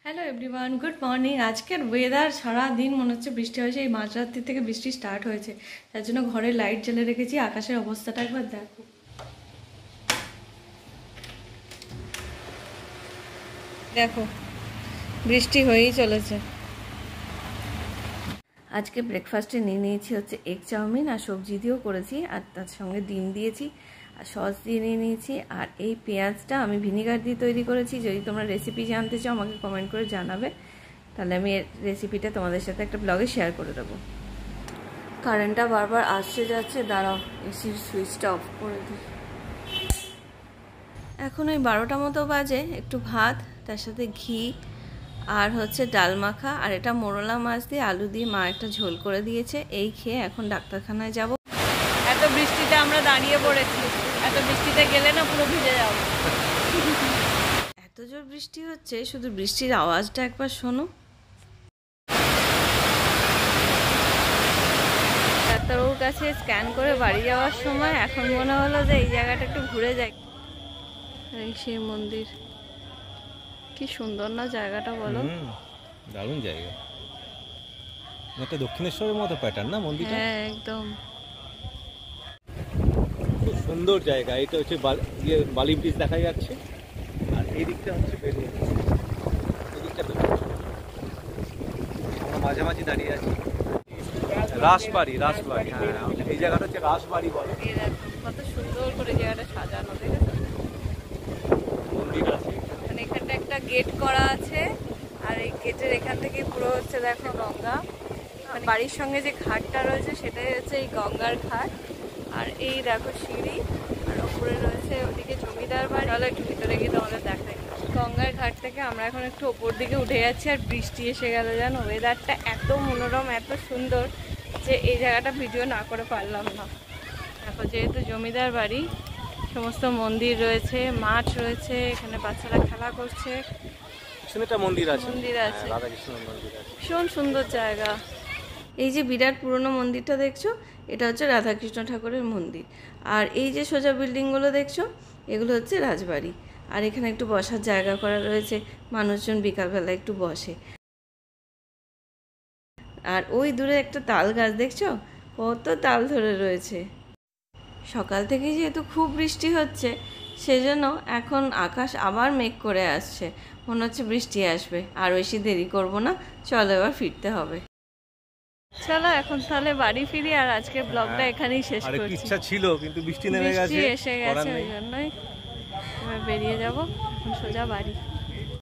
Hello everyone, good morning. আজকের weather সারা দিন মনে হচ্ছে বৃষ্টি হয়েছে। এই মাঝরাত্রি থেকে বৃষ্টি স্টার্ট হয়েছে, তার জন্য ঘরে লাইট জ্বেলে রেখেছি। আকাশের অবস্থাটা একবার দেখো, দেখো বৃষ্টি হয়েই চলেছে। আজকে ব্রেকফাস্টে নিয়ে নিয়েছি হচ্ছে এগ চাউমিন, আর সবজি দিয়েও করেছি, আর তার সঙ্গে ডিম দিয়েছি, আর সস দিয়ে নিয়ে নিয়েছি। আর এই পেঁয়াজটা আমি ভিনিগার দিয়ে তৈরি করেছি। যদি তোমরা রেসিপি জানতে চাও আমাকে কমেন্ট করে জানাবে, তাহলে আমি এর রেসিপিটা তোমাদের সাথে একটা ব্লগে শেয়ার করে দেবো। কারেন্টটা বারবার আসছে যাচ্ছে, দাঁড়াও এসির সুইচটা অফ করে দিই। এখন ওই 12টা মতো বাজে। একটু ভাত, তার সাথে ঘি, আর হচ্ছে ডাল মাখা, আর এটা মোরলা মাছ দিয়ে আলু দিয়ে মা একটা ঝোল করে দিয়েছে। এই খেয়ে এখন ডাক্তারখানায় যাব। এত বৃষ্টিতে আমরা দাঁড়িয়ে পড়েছি, এত বৃষ্টিতে গেলে না পুরো ভিজে যাব। এত জোর বৃষ্টি হচ্ছে, শুধু বৃষ্টির আওয়াজটা একবার শোনো। ডাক্তারবাবুর কাছে স্ক্যান করে বাড়ি যাওয়ার সময় এখন মনে হলো যে এই জায়গাটা একটু ঘুরে যাই। এই সেই মন্দির, কি সুন্দর না জায়গাটা, বলো? দারুণ জায়গা, একটা দক্ষিণেশ্বরের মতো প্যাটার্ন না মন্দিরটা? হ্যাঁ একদম, খুব সুন্দর জায়গা। এটা হচ্ছে বালি ব্রিজ দেখা যাচ্ছে, আর এই দিকটা হচ্ছে বেলুন, এই দিকটা বেলুন। আমরা মাঝামাঝি দাঁড়িয়ে আছি। রাসবাড়ি, রাসবাড়ি, হ্যাঁ এই জায়গাটা হচ্ছে রাসবাড়ি বলে। কত সুন্দর করে জায়গাটা সাজানো, দেখেছো? মন্দির আছে মানে এখানটা একটা গেট করা আছে, আর এই গেটের এখান থেকে পুরো হচ্ছে দেখো গঙ্গা। মানে বাড়ির সঙ্গে যে ঘাটটা রয়েছে সেটাই হচ্ছে এই গঙ্গার ঘাট। আর এই দেখো সিঁড়ি, আর ওপরে রয়েছে ওদিকে জমিদার বাড়ি। তাহলে একটু ভিতরে গিয়ে তোমাদের দেখাই। গঙ্গার ঘাট থেকে আমরা এখন একটু ওপর দিকে উঠে যাচ্ছি, আর বৃষ্টি এসে গেল। জানো, ওয়েদারটা এত মনোরম, এত সুন্দর যে এই জায়গাটা ভিডিও না করে পারলাম না। দেখো, যেহেতু জমিদার বাড়ি, সমস্ত মন্দির রয়েছে, মাঠ রয়েছে, এখানে বাচ্চারা খেলা করছে। একটা মন্দির আছে, মন্দির আছে, রাধাকৃষ্ণের মন্দির আছে, ভীষণ সুন্দর জায়গা। এই যে বিরাট পুরনো মন্দিরটা দেখছো, এটা হচ্ছে রাধাকৃষ্ণ ঠাকুরের মন্দির। আর এই যে সোজা বিল্ডিংগুলো দেখছো, এগুলো হচ্ছে রাজবাড়ি। আর এখানে একটু বসার জায়গা করা রয়েছে, মানুষজন বিকালবেলা একটু বসে। আর ওই দূরে একটা তাল গাছ দেখছো, কত তাল ধরে রয়েছে। সকাল থেকে যেহেতু খুব বৃষ্টি হচ্ছে, সেজন্য এখন আকাশ আবার মেঘ করে আসছে, মনে হচ্ছে বৃষ্টি আসবে। আর বেশি দেরি করব না, চলো এবার ফিরতে হবে। চলো এখন তাহলে বাড়ি ফিরি, আর আজকের ব্লগটা এখানেই শেষ করছি। ইচ্ছা ছিল কিন্তু বৃষ্টি নেমে গেছে, বৃষ্টি এসে গেছে, ওই জন্যই এবার বেরিয়ে যাব এখন সোজা বাড়ি।